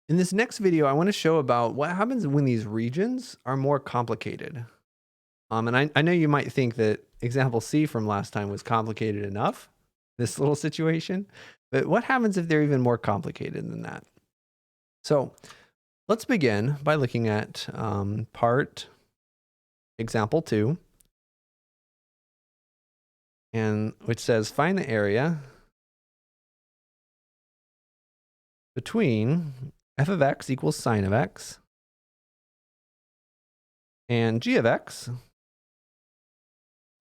In this next video, I want to show about what happens when these regions are more complicated. And I know you might think that example C from last time was complicated enough, this little situation, but what happens if they're even more complicated than that? So let's begin by looking at part example 2, and which says find the area between f of x equals sine of x and g of x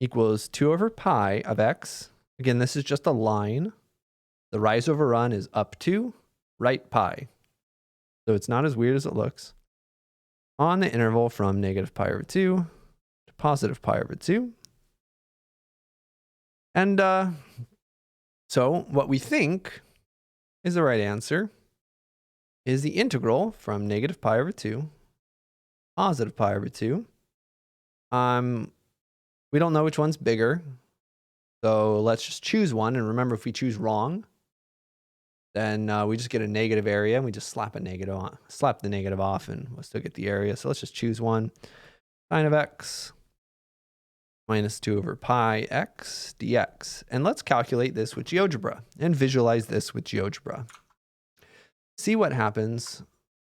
equals 2 over pi of x. Again, this is just a line. The rise over run is up to right pi. So it's not as weird as it looks. On the interval from negative pi over 2 to positive pi over 2. And so what we think is the right answer is the integral from negative pi over 2, positive pi over 2. We don't know which one's bigger, so let's just choose one. And remember, if we choose wrong, then we just get a negative area, and we just slap the negative off, and we'll still get the area. So let's just choose one. Sine of x minus 2 over pi x dx. And let's calculate this with GeoGebra and visualize this with GeoGebra. See what happens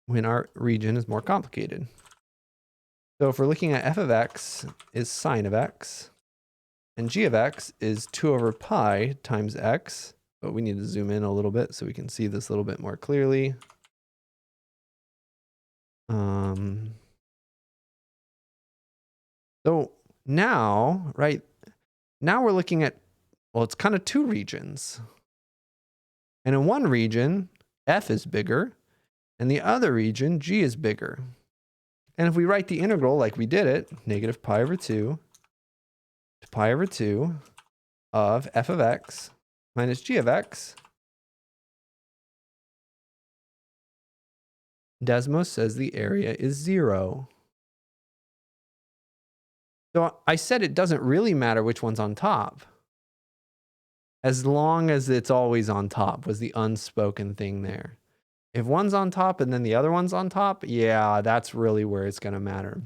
when our region is more complicated. So if we're looking at f of x is sine of x, and g of x is 2 over pi times x, but we need to zoom in a little bit so we can see this a little bit more clearly. So now, right, now we're looking at, well, it's kind of two regions. And in one region, f is bigger, and the other region, g is bigger. And if we write the integral like we did it, negative pi over 2 to pi over 2 of f of x minus g of x, Desmos says the area is 0. So I said it doesn't really matter which one's on top, as long as it's always on top was the unspoken thing there. If one's on top and then the other one's on top, yeah, that's really where it's going to matter.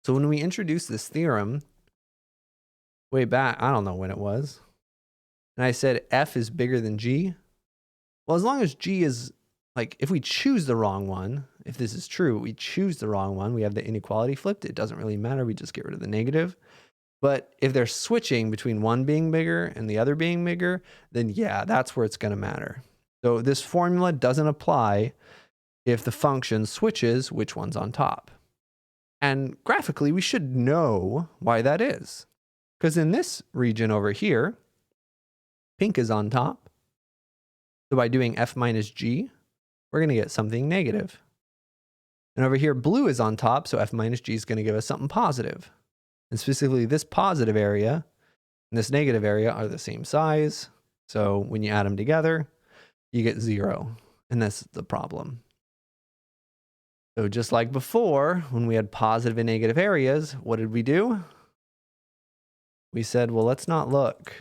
So when we introduced this theorem way back, I don't know when it was, and I said f is bigger than g, well, as long as g is, like, if we choose the wrong one, if this is true, we choose the wrong one, we have the inequality flipped, it doesn't really matter, we just get rid of the negative. But if they're switching between one being bigger and the other being bigger, then yeah, that's where it's going to matter. So this formula doesn't apply if the function switches which one's on top. And graphically, we should know why that is. Because in this region over here, pink is on top. So by doing f minus g, we're going to get something negative. And over here, blue is on top, so f minus g is going to give us something positive. And specifically, this positive area and this negative area are the same size. So when you add them together, you get 0. And that's the problem. So just like before, when we had positive and negative areas, what did we do? We said, well, let's not look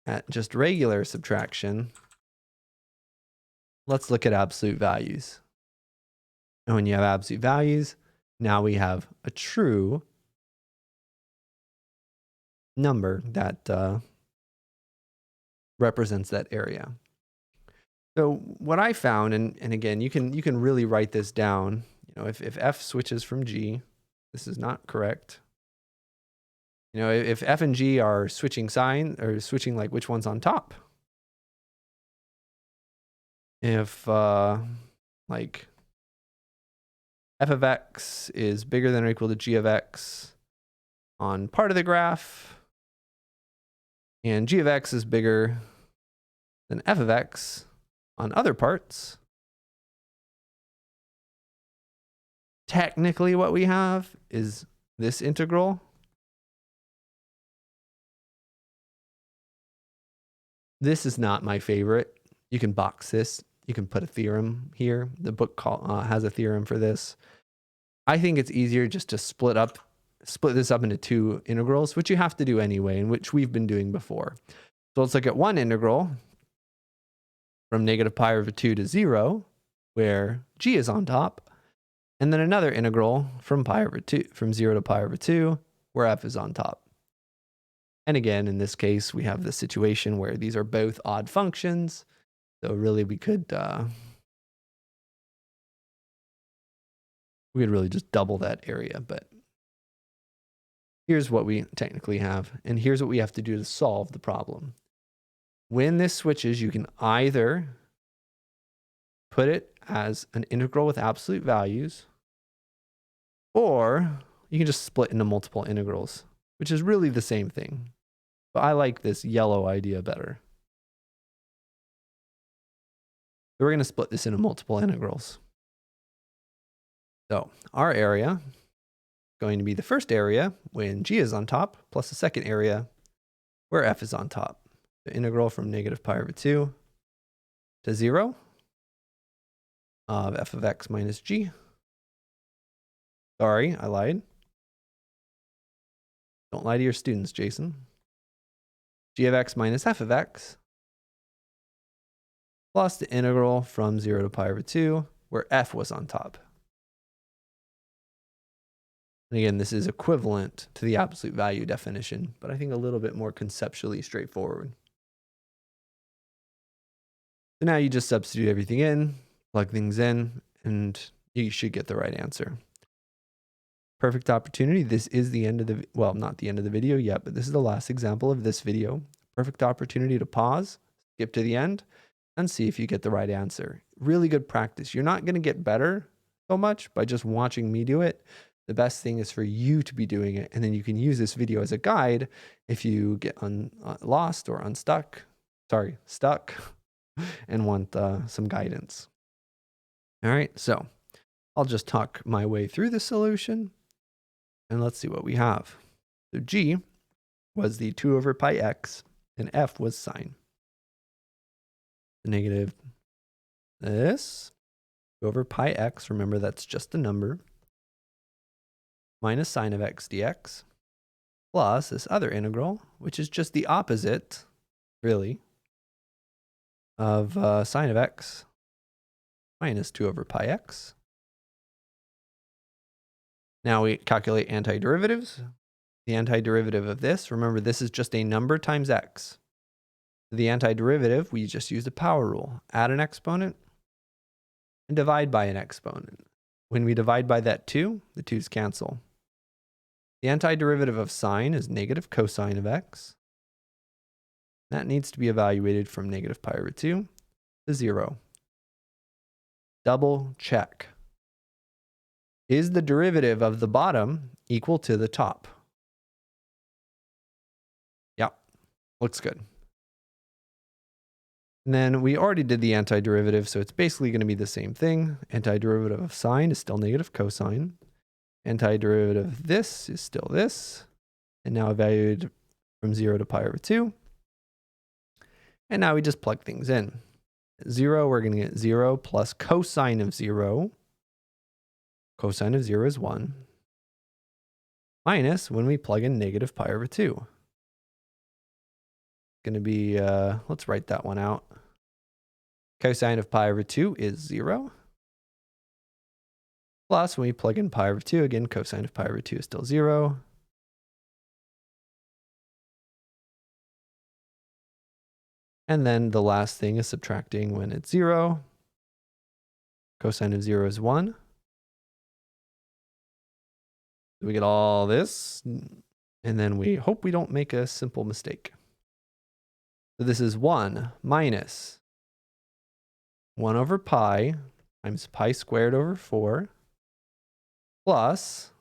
at just regular subtraction. Let's look at absolute values. And when you have absolute values, now we have a true number that represents that area. So what I found, and again, you can really write this down. You know, if f switches from g, this is not correct. You know, if f and g are switching sign or switching like which one's on top. If like f of x is bigger than or equal to g of x on part of the graph, and g of x is bigger than f of x on other parts, technically what we have is this integral. This is not my favorite. You can box this. You can put a theorem here. The book has a theorem for this. I think it's easier just to split this up into two integrals, which you have to do anyway, and which we've been doing before. So let's look at one integral from negative pi over 2 to 0. where g is on top, and then another integral from 0 to pi over 2, where f is on top. And again, in this case, we have the situation where these are both odd functions. So really we could really just double that area, but here's what we technically have, and here's what we have to do to solve the problem. When this switches, you can either put it as an integral with absolute values, or you can just split into multiple integrals, which is really the same thing. But I like this yellow idea better. So we're going to split this into multiple integrals. So our area is going to be the first area when g is on top, plus the second area where f is on top. The integral from negative pi over 2 to 0 of f of x minus g. Sorry, I lied. Don't lie to your students, Jason. G of x minus f of x plus the integral from 0 to pi over 2 where f was on top. And again, this is equivalent to the absolute value definition, but I think a little bit more conceptually straightforward. So now you just substitute everything in, plug things in, and you should get the right answer. Perfect opportunity. This is the end of the, well, not the end of the video yet, but this is the last example of this video. Perfect opportunity to pause, skip to the end, and see if you get the right answer. Really good practice. You're not going to get better so much by just watching me do it. The best thing is for you to be doing it, and then you can use this video as a guide if you get lost or stuck, and want some guidance. All right, so I'll just talk my way through the solution, and let's see what we have. So g was the 2 over pi x, and f was sine. The negative this 2 over pi x, remember that's just a number, minus sine of x dx, plus this other integral, which is just the opposite, really, of sine of x minus 2 over pi x. Now we calculate antiderivatives. The antiderivative of this, remember this is just a number times x. The antiderivative, we just use the power rule. Add an exponent and divide by an exponent. When we divide by that 2, the 2's cancel. The antiderivative of sine is negative cosine of x. That needs to be evaluated from negative pi over 2 to 0. Double check. Is the derivative of the bottom equal to the top? Yeah, looks good. And then we already did the antiderivative, so it's basically going to be the same thing. Antiderivative of sine is still negative cosine. Antiderivative of this is still this. And now evaluated from 0 to pi over 2. And now we just plug things in. At 0, we're going to get 0 plus cosine of 0. Cosine of 0 is 1. Minus when we plug in negative pi over 2. Going to be, let's write that one out. Cosine of pi over 2 is 0. Plus, when we plug in pi over 2, again, cosine of pi over 2 is still 0. And then the last thing is subtracting when it's 0. Cosine of 0 is 1. So we get all this, and then we hope we don't make a simple mistake. So this is 1 minus 1 over pi times pi squared over 4 plus,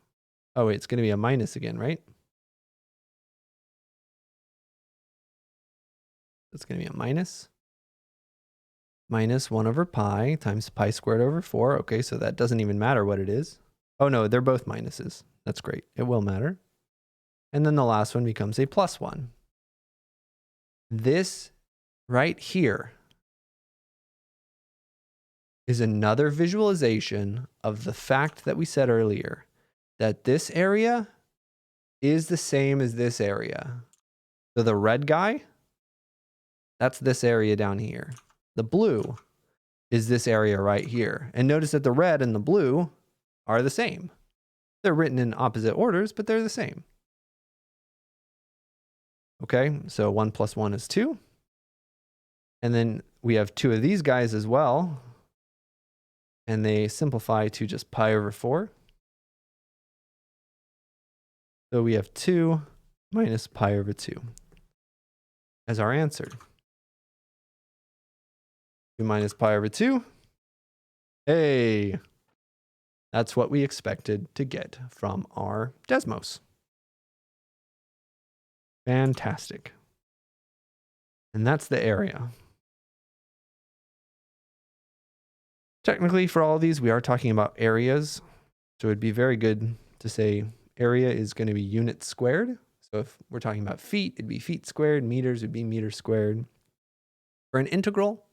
oh wait, it's going to be a minus again, right? It's going to be a minus 1 over pi times pi squared over 4. Okay, so that doesn't even matter what it is. Oh no, they're both minuses. That's great. It will matter. And then the last one becomes a plus 1. This right here is another visualization of the fact that we said earlier, that this area is the same as this area. So the red guy, that's this area down here. The blue is this area right here. And notice that the red and the blue are the same. They're written in opposite orders, but they're the same. Okay, so 1 plus 1 is 2. And then we have 2 of these guys as well. And they simplify to just pi over 4. So we have 2 minus pi over 2 as our answer. 2 minus pi over 2. Hey, that's what we expected to get from our Desmos. Fantastic. And that's the area. Technically, for all of these, we are talking about areas. So it'd be very good to say area is going to be units squared. So if we're talking about feet, it'd be feet squared. Meters would be meters squared. For an integral,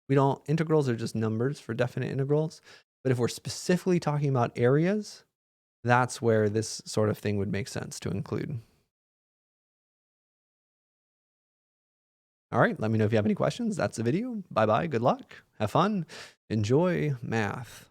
integrals are just numbers for definite integrals. But if we're specifically talking about areas, that's where this sort of thing would make sense to include. All right, let me know if you have any questions. That's the video. Bye-bye. Good luck. Have fun. Enjoy math.